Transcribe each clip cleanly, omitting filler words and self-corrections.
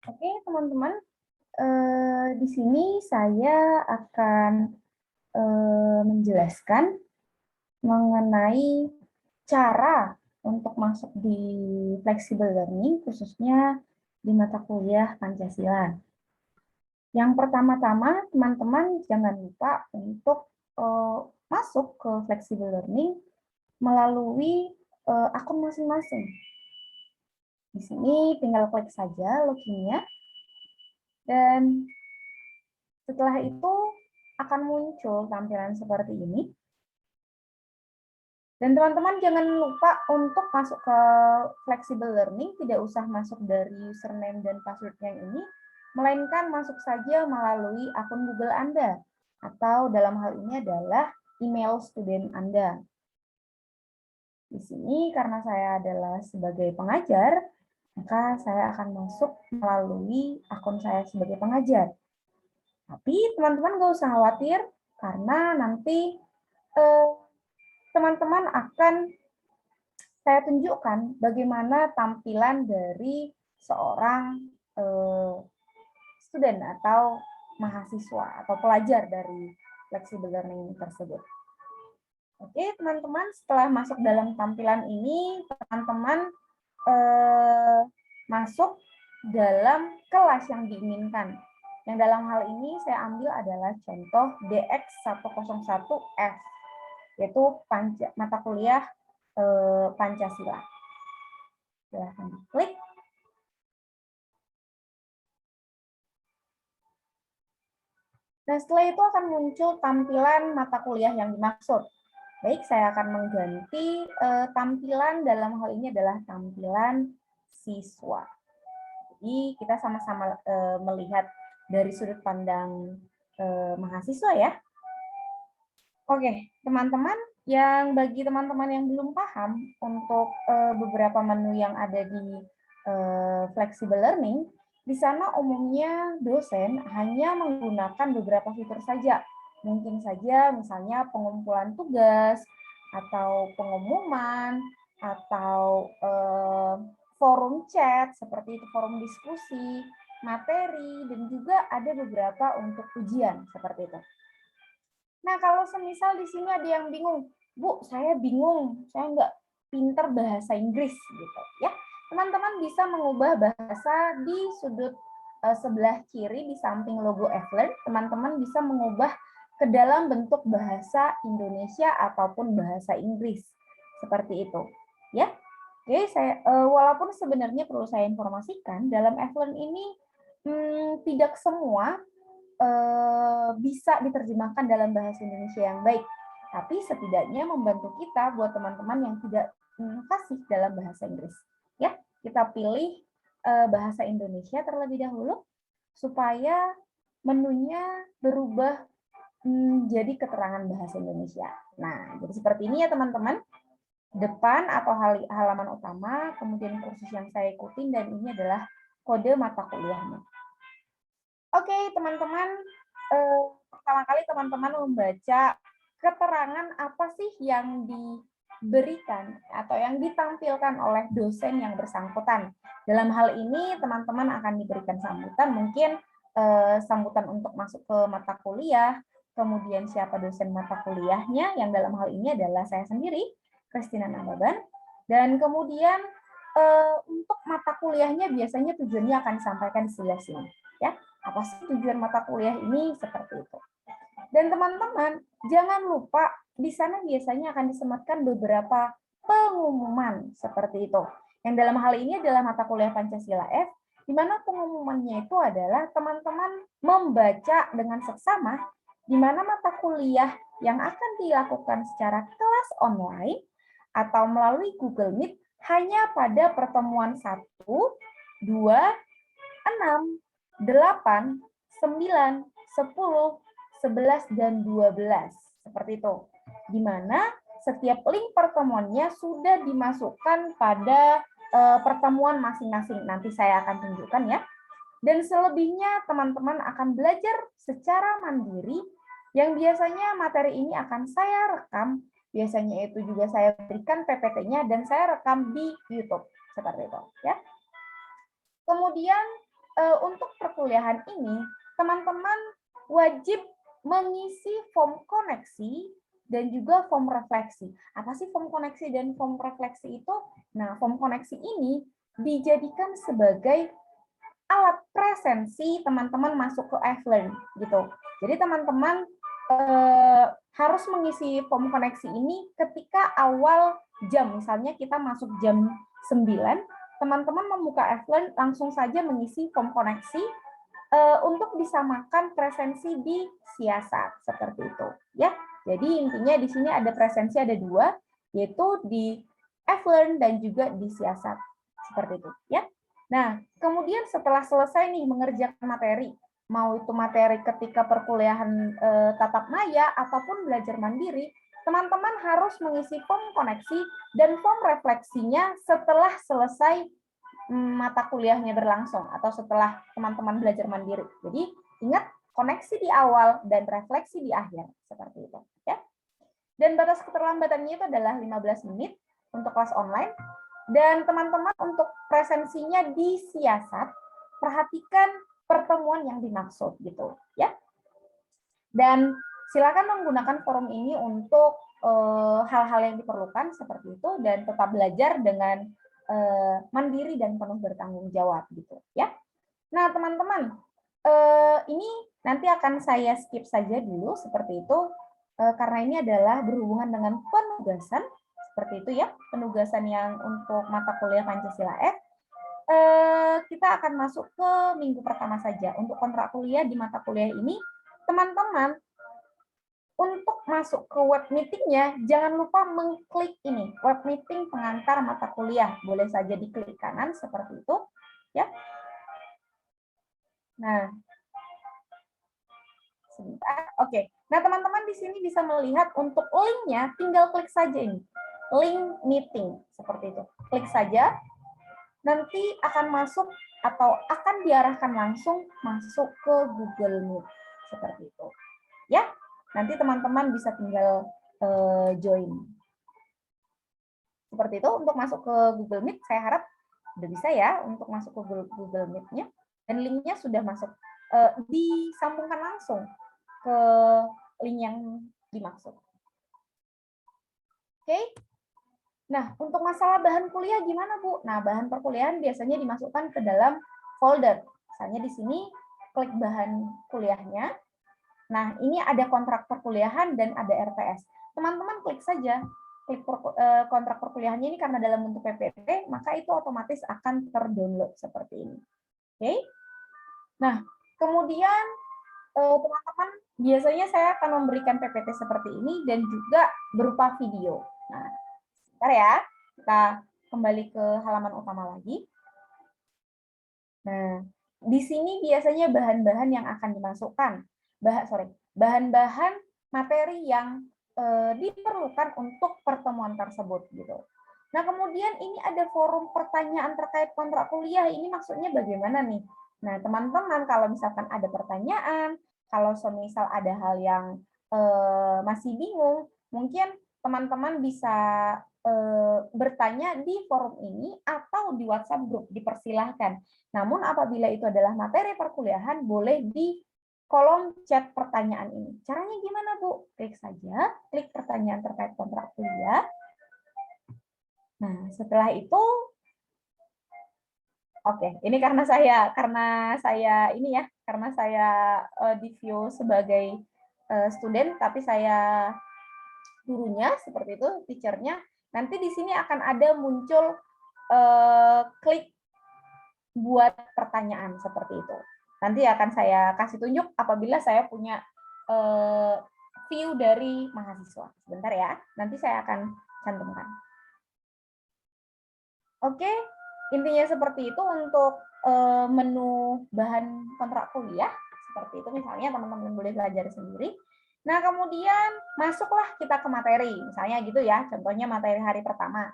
Oke, teman-teman, di sini saya akan menjelaskan mengenai cara untuk masuk di flexible learning, khususnya di mata kuliah Pancasila. Yang pertama-tama, teman-teman jangan lupa untuk masuk ke flexible learning melalui akun masing-masing. Di sini tinggal klik saja loginnya, dan setelah itu akan muncul tampilan seperti ini. Dan teman-teman jangan lupa untuk masuk ke flexible learning, tidak usah masuk dari username dan passwordnya ini, melainkan masuk saja melalui akun Google Anda, atau dalam hal ini adalah email student Anda. Di sini karena saya adalah sebagai pengajar, maka saya akan masuk melalui akun saya sebagai pengajar. Tapi teman-teman nggak usah khawatir, karena nanti teman-teman akan saya tunjukkan bagaimana tampilan dari seorang student atau mahasiswa atau pelajar dari flexible learning tersebut. Oke, teman-teman, setelah masuk dalam tampilan ini, teman-teman masuk dalam kelas yang diinginkan. Yang dalam hal ini saya ambil adalah contoh DX101F, yaitu mata kuliah Pancasila. Silahkan diklik. Nah, setelah itu akan muncul tampilan mata kuliah yang dimaksud. Baik, saya akan mengganti tampilan dalam hal ini adalah tampilan siswa. Jadi kita sama-sama melihat dari sudut pandang mahasiswa ya. Oke, teman-teman, bagi teman-teman yang belum paham untuk beberapa menu yang ada di flexible learning, di sana umumnya dosen hanya menggunakan beberapa fitur saja. Mungkin saja misalnya pengumpulan tugas, atau pengumuman, atau forum chat, seperti itu, forum diskusi, materi, dan juga ada beberapa untuk ujian, seperti itu. Nah, kalau semisal di sini ada yang bingung, Bu, saya bingung, saya nggak pinter bahasa Inggris, gitu ya. Teman-teman bisa mengubah bahasa di sudut sebelah kiri di samping logo Eflen. Teman-teman bisa mengubah ke dalam bentuk bahasa Indonesia ataupun bahasa Inggris, seperti itu, ya. Oke, walaupun sebenarnya perlu saya informasikan, dalam Eflen ini tidak semua bisa diterjemahkan dalam bahasa Indonesia yang baik, tapi setidaknya membantu kita buat teman-teman yang tidak fasih dalam bahasa Inggris. Ya, kita pilih bahasa Indonesia terlebih dahulu supaya menunya berubah jadi keterangan bahasa Indonesia. Nah, jadi seperti ini ya teman-teman. Depan atau halaman utama, kemudian kursus yang saya ikutin, dan ini adalah kode mata kuliahnya. Oke, teman-teman, pertama kali teman-teman membaca keterangan apa sih yang diberikan atau yang ditampilkan oleh dosen yang bersangkutan. Dalam hal ini, teman-teman akan diberikan sambutan, mungkin sambutan untuk masuk ke mata kuliah, kemudian siapa dosen mata kuliahnya, yang dalam hal ini adalah saya sendiri, Christina Nababan, dan kemudian untuk mata kuliahnya biasanya tujuannya akan disampaikan di sebelah sini. Ya, apa sih tujuan mata kuliah ini, seperti itu. Dan teman-teman, jangan lupa di sana biasanya akan disematkan beberapa pengumuman seperti itu. Yang dalam hal ini adalah mata kuliah Pancasila F, di mana pengumumannya itu adalah teman-teman membaca dengan seksama di mana mata kuliah yang akan dilakukan secara kelas online atau melalui Google Meet hanya pada pertemuan 1, 2, 6, 8, 9, 10, 11, dan 12. Seperti itu. Di mana setiap link pertemuannya sudah dimasukkan pada pertemuan masing-masing. Nanti saya akan tunjukkan ya. Dan selebihnya teman-teman akan belajar secara mandiri, yang biasanya materi ini akan saya rekam. Biasanya itu juga saya berikan PPT-nya dan saya rekam di YouTube. Seperti itu. Ya. Kemudian untuk perkuliahan ini, teman-teman wajib mengisi form koneksi dan juga form refleksi. Apa sih form koneksi dan form refleksi itu? Nah, form koneksi ini dijadikan sebagai alat presensi teman-teman masuk ke F-Learn gitu. Jadi teman-teman harus mengisi form koneksi ini ketika awal jam. Misalnya kita masuk jam 9, teman-teman membuka F-Learn langsung saja mengisi form koneksi untuk disamakan presensi di siasat seperti itu ya. Jadi intinya di sini ada presensi ada 2, yaitu di F-Learn dan juga di siasat seperti itu ya. Nah, kemudian setelah selesai nih mengerjakan materi, mau itu materi ketika perkuliahan tatap maya ataupun belajar mandiri, teman-teman harus mengisi form koneksi dan form refleksinya setelah selesai mata kuliahnya berlangsung atau setelah teman-teman belajar mandiri. Jadi ingat, koneksi di awal dan refleksi di akhir seperti itu ya. Dan batas keterlambatannya itu adalah 15 menit untuk kelas online. Dan teman-teman untuk presensinya di siasat, perhatikan pertemuan yang dimaksud gitu ya. Dan silakan menggunakan forum ini untuk hal-hal yang diperlukan seperti itu dan tetap belajar dengan mandiri dan penuh bertanggung jawab gitu ya. Nah, teman-teman, ini nanti akan saya skip saja dulu seperti itu karena ini adalah berhubungan dengan penugasan seperti itu ya, penugasan yang untuk mata kuliah Pancasila F. Kita akan masuk ke minggu pertama saja. Untuk kontrak kuliah di mata kuliah ini, teman-teman untuk masuk ke web meetingnya, jangan lupa mengklik ini, web meeting pengantar mata kuliah. Boleh saja diklik kanan seperti itu ya. Nah, sebentar. Oke. Nah, teman-teman di sini bisa melihat untuk linknya, tinggal klik saja ini. Link meeting, seperti itu. Klik saja, nanti akan masuk atau akan diarahkan langsung masuk ke Google Meet. Seperti itu. Ya, nanti teman-teman bisa tinggal join. Seperti itu, untuk masuk ke Google Meet, saya harap udah bisa ya untuk masuk ke Google Meet-nya. Dan linknya sudah masuk, disambungkan langsung ke link yang dimaksud. Oke. Nah, untuk masalah bahan kuliah gimana, Bu? Nah, bahan perkuliahan biasanya dimasukkan ke dalam folder. Misalnya di sini klik bahan kuliahnya. Nah, ini ada kontrak perkuliahan dan ada RPS. Teman-teman klik saja. Klik kontrak perkuliahannya ini karena dalam bentuk PPT, maka itu otomatis akan terdownload seperti ini. Oke. Nah, kemudian teman-teman, biasanya saya akan memberikan PPT seperti ini dan juga berupa video. Nah, sebentar ya, kita kembali ke halaman utama lagi. Nah, di sini biasanya bahan-bahan yang akan dimasukkan, bahan-bahan materi yang diperlukan untuk pertemuan tersebut gitu. Nah, kemudian ini ada forum pertanyaan terkait kontrak kuliah. Ini maksudnya bagaimana nih? Nah, teman-teman kalau misalkan ada pertanyaan, kalau semisal ada hal yang masih bingung, mungkin teman-teman bisa bertanya di forum ini atau di WhatsApp group, dipersilahkan. Namun apabila itu adalah materi perkuliahan, boleh di kolom chat pertanyaan ini. Caranya gimana, Bu? Klik saja, klik pertanyaan terkait kontrak kuliah. Nah, setelah itu, oke, ini karena saya di view sebagai student, tapi saya gurunya seperti itu, teachernya. Nanti di sini akan ada muncul klik buat pertanyaan seperti itu. Nanti akan saya kasih tunjuk apabila saya punya view dari mahasiswa. Sebentar ya, nanti saya akan cantumkan. Oke, intinya seperti itu untuk menu bahan kontrak kuliah. Seperti itu, misalnya teman-teman boleh belajar sendiri. Nah, kemudian masuklah kita ke materi. Misalnya gitu ya, contohnya materi hari pertama.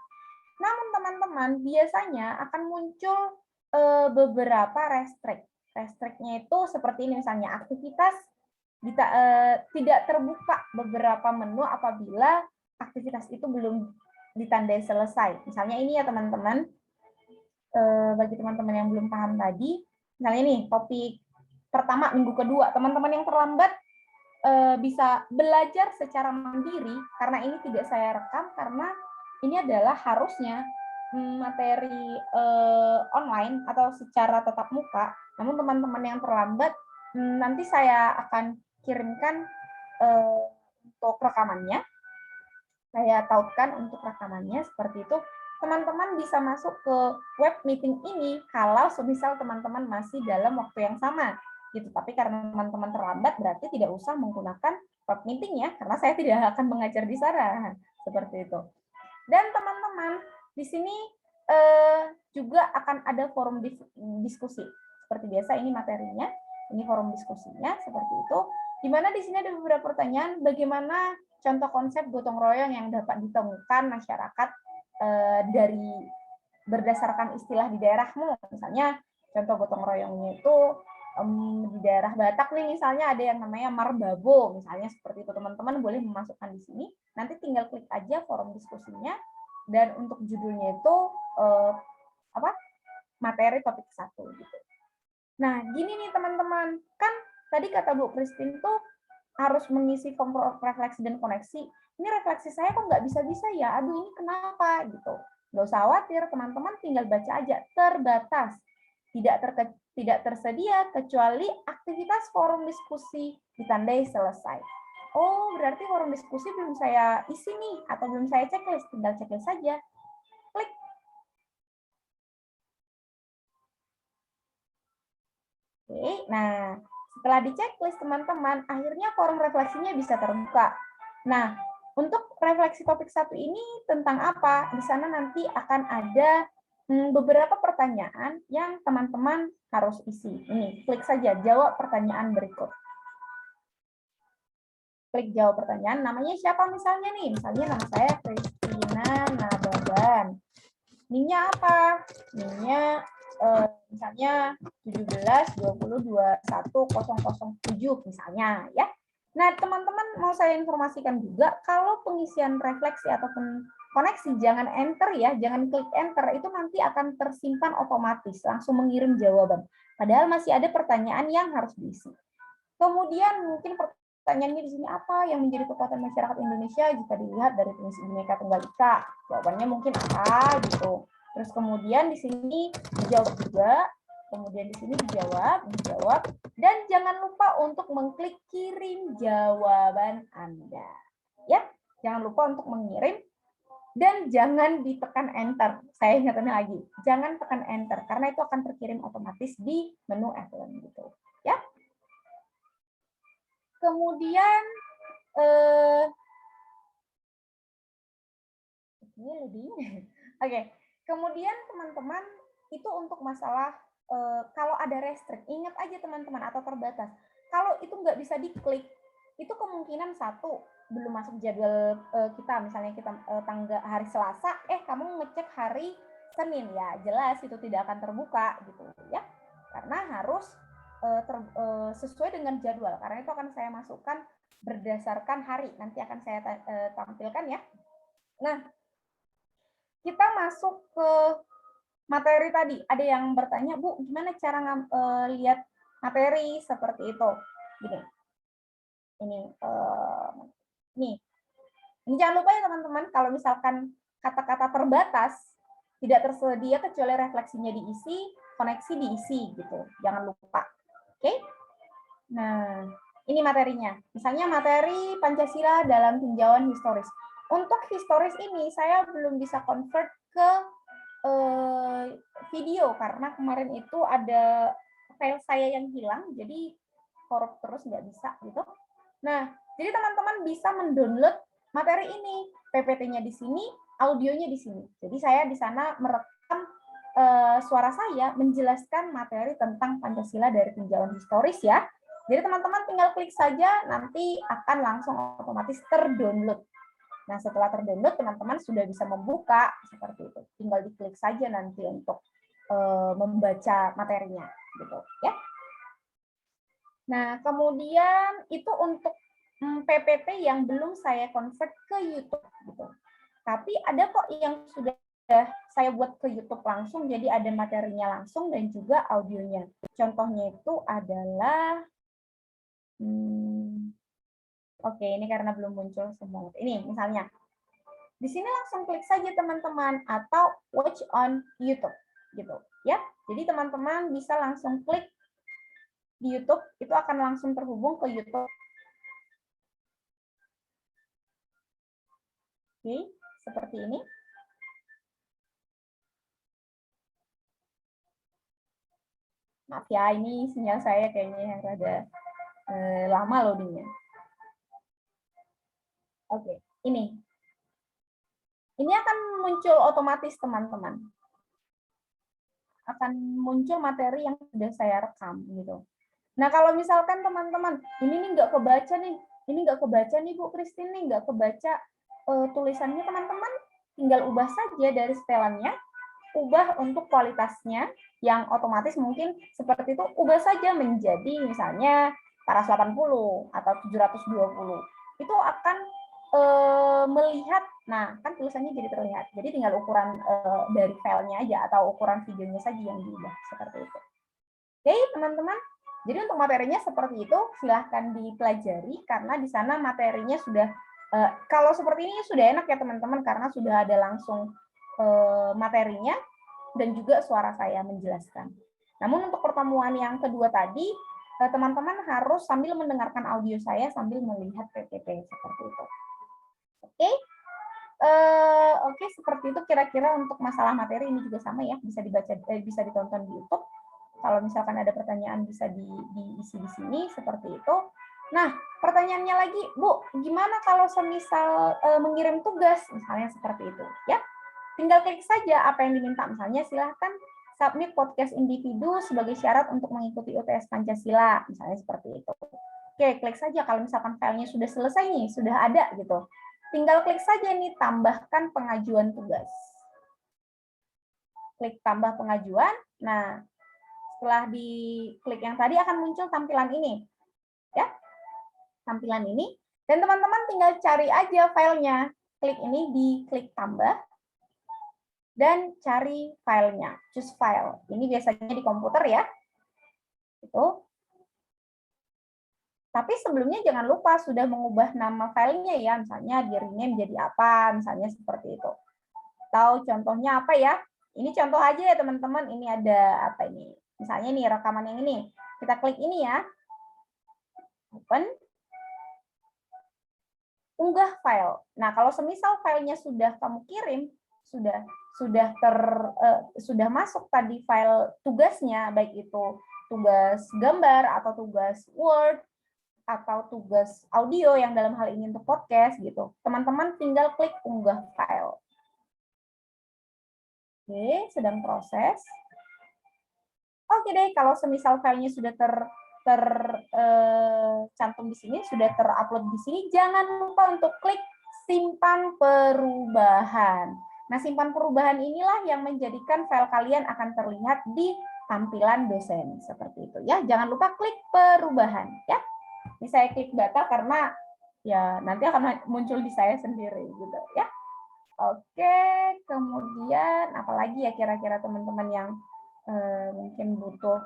Namun teman-teman biasanya akan muncul beberapa restrict. Restrictnya itu seperti ini, misalnya aktivitas tidak terbuka beberapa menu apabila aktivitas itu belum ditandai selesai. Misalnya ini ya teman-teman, bagi teman-teman yang belum paham tadi, Misalnya nih, topik pertama minggu kedua, teman-teman yang terlambat bisa belajar secara mandiri, karena ini tidak saya rekam, karena ini adalah harusnya materi online atau secara tatap muka. Namun teman-teman yang terlambat, nanti saya akan kirimkan untuk rekamannya. Saya tautkan untuk rekamannya seperti itu. Teman-teman bisa masuk ke web meeting ini kalau semisal teman-teman masih dalam waktu yang sama gitu. Tapi karena teman-teman terlambat berarti tidak usah menggunakan web meeting ya, karena saya tidak akan mengajar di sana seperti itu. Dan teman-teman di sini juga akan ada forum diskusi. Seperti biasa ini materinya, ini forum diskusinya seperti itu. Di mana di sini ada beberapa pertanyaan, bagaimana contoh konsep gotong royong yang dapat ditemukan masyarakat dari berdasarkan istilah di daerahmu. Misalnya contoh gotong royongnya itu di daerah Batak nih, misalnya ada yang namanya Marbabo, misalnya seperti itu. Teman-teman boleh memasukkan di sini. Nanti tinggal klik aja forum diskusinya, dan untuk judulnya itu materi topik 1 gitu. Nah, gini nih teman-teman, kan tadi kata Bu Christine tuh harus mengisi form refleksi dan koneksi. Ini refleksi saya kok nggak bisa-bisa ya, aduh ini kenapa gitu. Nggak usah khawatir, teman-teman tinggal baca aja, terbatas. Tidak tersedia kecuali aktivitas forum diskusi ditandai selesai. Oh, berarti forum diskusi belum saya isi nih, atau belum saya checklist, tinggal checklist saja. Klik. Oke, nah setelah di checklist teman-teman, akhirnya forum refleksinya bisa terbuka. Nah, untuk refleksi topik 1 ini tentang apa? Di sana nanti akan ada beberapa pertanyaan yang teman-teman harus isi. Ini, klik saja jawab pertanyaan berikut. Klik jawab pertanyaan, namanya siapa misalnya nih? Misalnya nama saya Christina Nababan. NIM-nya apa? NIM-nya misalnya 17.20.21.007 misalnya ya. Nah, teman-teman mau saya informasikan juga kalau pengisian refleksi ataupun koneksi jangan enter ya, jangan klik enter, itu nanti akan tersimpan otomatis, langsung mengirim jawaban. Padahal masih ada pertanyaan yang harus diisi. Kemudian mungkin pertanyaannya di sini, apa yang menjadi kekuatan masyarakat Indonesia jika dilihat dari prinsip Bhinneka Tunggal Ika? Jawabannya mungkin apa gitu. Terus kemudian di sini dijawab juga, kemudian di sini dijawab, dan jangan lupa untuk mengklik kirim jawaban Anda. Ya, jangan lupa untuk mengirim dan jangan ditekan enter. Saya ingatkan lagi, jangan tekan enter karena itu akan terkirim otomatis di menu F1 gitu. Ya. Kemudian ini lebih. Oke. Kemudian teman-teman itu untuk masalah kalau ada restrict, ingat aja teman-teman, atau terbatas. Kalau itu nggak bisa diklik, itu kemungkinan satu belum masuk jadwal kita, misalnya kita tanggal hari Selasa, kamu ngecek hari Senin ya, jelas itu tidak akan terbuka gitu ya, karena harus sesuai dengan jadwal, karena itu akan saya masukkan berdasarkan hari, nanti akan saya tampilkan ya. Nah, kita masuk ke materi tadi. Ada yang bertanya, Bu, gimana cara lihat materi seperti itu? Gini. Ini jangan lupa ya teman-teman, kalau misalkan kata-kata terbatas tidak tersedia kecuali refleksinya diisi, koneksi diisi gitu. Jangan lupa. Oke? Nah, ini materinya. Misalnya materi Pancasila dalam tinjauan historis. Untuk historis ini saya belum bisa convert ke video karena kemarin itu ada file saya yang hilang, jadi korup terus nggak bisa gitu. Nah, jadi teman-teman bisa mendownload materi ini, PPT-nya di sini, audionya di sini. Jadi saya di sana merekam suara saya menjelaskan materi tentang Pancasila dari tinjauan historis ya. Jadi teman-teman tinggal klik saja, nanti akan langsung otomatis terdownload. Nah, setelah terdownload, teman-teman sudah bisa membuka seperti itu. Tinggal diklik saja nanti untuk membaca materinya, gitu ya. Nah, kemudian itu untuk PPT yang belum saya convert ke YouTube, gitu. Tapi ada kok yang sudah saya buat ke YouTube langsung, jadi ada materinya langsung dan juga audionya. Contohnya itu adalah, oke, ini karena belum muncul semua. Ini misalnya, di sini langsung klik saja teman-teman, atau watch on YouTube, gitu ya. Jadi teman-teman bisa langsung klik di YouTube, itu akan langsung terhubung ke YouTube. Oke, seperti ini. Maaf ya, ini sinyal saya kayaknya yang rada lama loadingnya. Oke, ini. Ini akan muncul otomatis teman-teman. Akan muncul materi yang sudah saya rekam gitu. Nah kalau misalkan teman-teman ini nih nggak kebaca nih, ini nggak kebaca nih Bu Christine nih, nggak kebaca tulisannya teman-teman, tinggal ubah saja dari setelannya, ubah untuk kualitasnya yang otomatis mungkin seperti itu, ubah saja menjadi misalnya paras 80 atau 720. Itu akan melihat, nah kan tulisannya jadi terlihat. Jadi tinggal ukuran dari filenya aja atau ukuran videonya saja yang diubah seperti itu. Oke, teman-teman. Jadi untuk materinya seperti itu, silahkan dipelajari karena di sana materinya sudah kalau seperti ini sudah enak ya teman-teman karena sudah ada langsung materinya dan juga suara saya menjelaskan. Namun untuk pertemuan yang kedua tadi, teman-teman harus sambil mendengarkan audio saya sambil melihat PPT seperti itu. Oke, oke seperti itu kira-kira untuk masalah materi ini juga sama ya, bisa dibaca, bisa ditonton di YouTube. Kalau misalkan ada pertanyaan bisa diisi di sini seperti itu. Nah, pertanyaannya lagi, Bu, gimana kalau semisal mengirim tugas, misalnya seperti itu, ya? Tinggal klik saja apa yang diminta, misalnya silahkan submit podcast individu sebagai syarat untuk mengikuti UTS Pancasila, misalnya seperti itu. Oke, klik saja kalau misalkan filenya sudah selesai nih, sudah ada gitu. Tinggal klik saja nih, tambahkan pengajuan tugas. Klik tambah pengajuan. Nah, setelah diklik yang tadi akan muncul tampilan ini. Ya. Tampilan ini. Dan teman-teman tinggal cari aja filenya. Klik ini, diklik tambah. Dan cari filenya. Choose file. Ini biasanya di komputer ya. Itu. Tapi sebelumnya jangan lupa sudah mengubah nama filenya ya, misalnya di-rename jadi apa, misalnya seperti itu. Atau contohnya apa ya? Ini contoh aja ya teman-teman, ini ada apa ini? Misalnya nih rekaman yang ini. Kita klik ini ya. Open. Unggah file. Nah, kalau semisal filenya sudah kamu kirim, sudah masuk tadi file tugasnya, baik itu tugas gambar atau tugas Word, atau tugas audio yang dalam hal ini untuk podcast gitu. Teman-teman tinggal klik unggah file. Oke, sedang proses. Oke deh, kalau semisal filenya sudah tercantum di sini, sudah terupload di sini, jangan lupa untuk klik simpan perubahan. Nah, simpan perubahan inilah yang menjadikan file kalian akan terlihat di tampilan dosen seperti itu ya. Jangan lupa klik perubahan ya. Ini saya klik data karena ya nanti akan muncul di saya sendiri gitu ya. Oke, kemudian apalagi ya kira-kira teman-teman yang mungkin butuh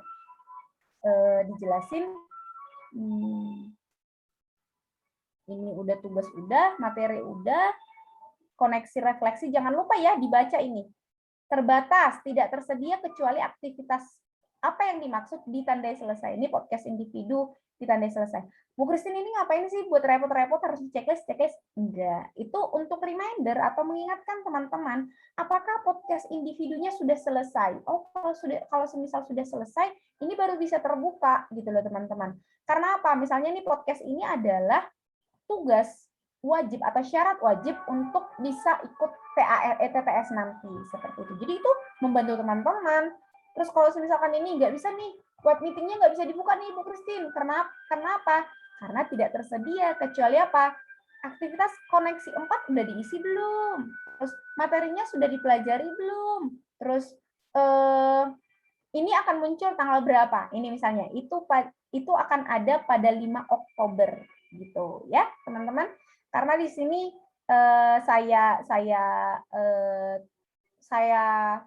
dijelasin. Ini udah tugas udah, materi udah, koneksi refleksi jangan lupa ya dibaca ini. Terbatas, tidak tersedia kecuali aktivitas apa yang dimaksud ditandai selesai. Ini podcast individu ditandai selesai. Bu Christine ini ngapain sih buat repot-repot harus checklist? Enggak. Itu untuk reminder atau mengingatkan teman-teman apakah podcast individunya sudah selesai. Oh, kalau semisal sudah selesai, ini baru bisa terbuka gitu loh teman-teman. Karena apa? Misalnya nih podcast ini adalah tugas wajib atau syarat wajib untuk bisa ikut TTS nanti seperti itu. Jadi itu membantu teman-teman. Terus kalau misalkan ini nggak bisa nih, web meetingnya nggak bisa dibuka nih Bu Christine. Karena apa? Karena tidak tersedia kecuali apa? Aktivitas koneksi 4 udah diisi belum? Terus materinya sudah dipelajari belum? Terus ini akan muncul tanggal berapa? Ini misalnya itu akan ada pada 5 Oktober gitu ya, teman-teman. Karena di sini saya saya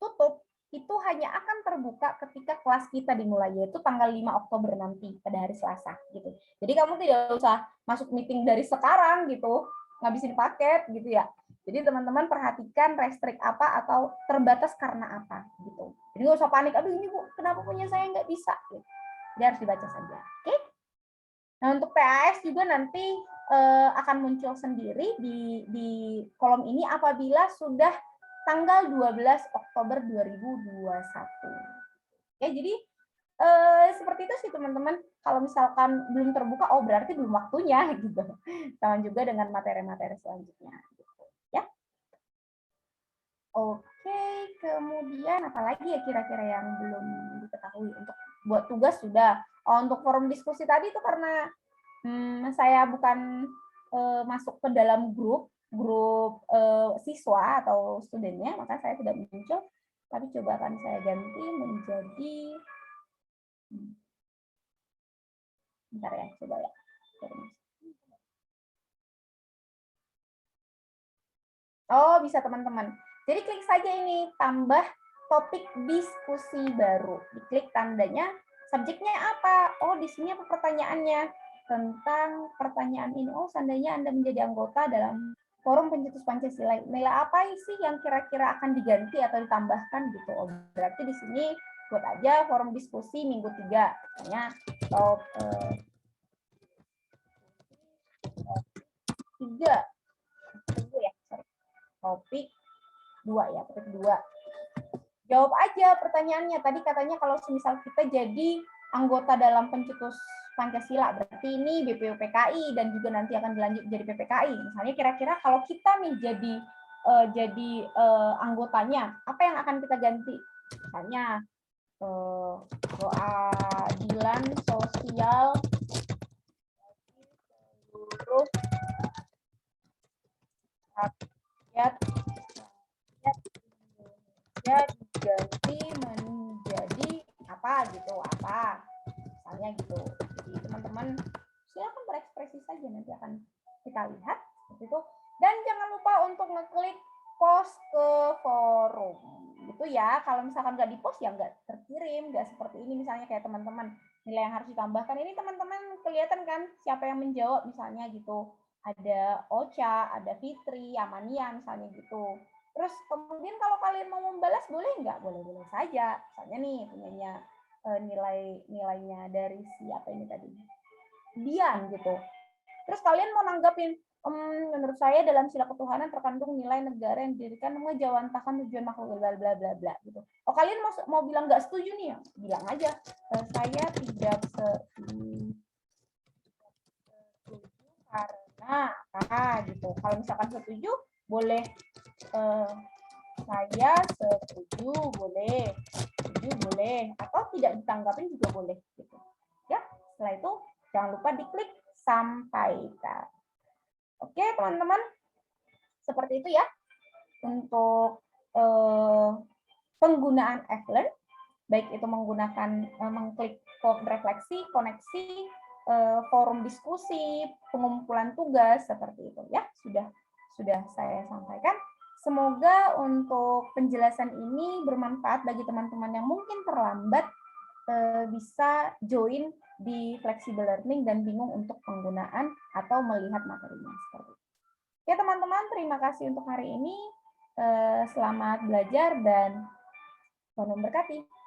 tutup itu hanya akan terbuka ketika kelas kita dimulai, yaitu tanggal 5 Oktober nanti pada hari Selasa gitu. Jadi kamu tidak usah masuk meeting dari sekarang gitu, ngabisin paket gitu ya. Jadi teman-teman perhatikan restrik apa atau terbatas karena apa gitu. Jadi nggak usah panik, aduh ini Bu, kenapa punya saya nggak bisa? Gitu. Dia harus dibaca saja. Oke? Nah untuk PAS juga nanti akan muncul sendiri di kolom ini apabila sudah tanggal 12 Oktober 2021. Ya, jadi seperti itu sih teman-teman. Kalau misalkan belum terbuka, oh berarti belum waktunya gitu. Sama juga dengan materi-materi selanjutnya. Gitu, ya. Oke, kemudian apalagi ya kira-kira yang belum diketahui untuk buat tugas sudah. Oh, untuk forum diskusi tadi itu karena saya bukan masuk ke dalam grup siswa atau studennya, maka saya tidak muncul. Tapi coba akan saya ganti menjadi, bentar ya, coba ya. Oh, bisa teman-teman. Jadi klik saja ini, tambah topik diskusi baru. Diklik tandanya, subjeknya apa? Oh, di sini apa pertanyaannya? Tentang pertanyaan ini. Oh, seandainya Anda menjadi anggota dalam Forum Pencetus Pancasila, nilai apa sih yang kira-kira akan diganti atau ditambahkan gitu? Oh, berarti di sini buat aja forum diskusi minggu 3. Misalnya top 3 ya, sorry. Topik 2 ya, topik 2. Jawab aja pertanyaannya. Tadi katanya kalau misal kita jadi anggota dalam Pencetus Pancasila, berarti ini BPUPKI dan juga nanti akan dilanjut jadi PPKI. Misalnya kira-kira kalau kita nih jadi anggotanya, apa yang akan kita ganti? Misalnya keadilan sosial seluruh rakyat Indonesia diganti menjadi apa gitu, apa misalnya gitu. Jadi teman-teman silakan berekspresi saja, nanti akan kita lihat seperti itu. Dan jangan lupa untuk ngeklik post ke forum gitu ya. Kalau misalkan nggak di post ya nggak terkirim, nggak seperti ini misalnya kayak teman-teman nilai yang harus ditambahkan ini teman-teman kelihatan kan siapa yang menjawab misalnya gitu. Ada Ocha, ada Fitri, Amania misalnya gitu. Terus kemudian kalau kalian mau membalas boleh nggak? Boleh-boleh saja. Misalnya nih punyanya nilainya dari siapa ini tadi? Dian gitu. Terus kalian mau nanggapin, menurut saya dalam sila ketuhanan terkandung nilai negara yang didirikan mengejawantakan tujuan makhluk bla bla bla bla gitu. Oh kalian mau bilang nggak setuju nih ya? Bilang aja saya tidak setuju karena apa gitu. Kalau misalkan setuju boleh saya setuju boleh, atau tidak ditanggapin juga boleh gitu. Ya, setelah itu jangan lupa diklik sampaikan. Oke, teman-teman. Seperti itu ya untuk penggunaan Flearn, baik itu menggunakan mengklik refleksi, koneksi, forum diskusi, pengumpulan tugas seperti itu ya. Sudah saya sampaikan. Semoga untuk penjelasan ini bermanfaat bagi teman-teman yang mungkin terlambat bisa join di flexible learning dan bingung untuk penggunaan atau melihat materinya seperti itu. Oke teman-teman, terima kasih untuk hari ini. Selamat belajar dan Tuhan memberkati.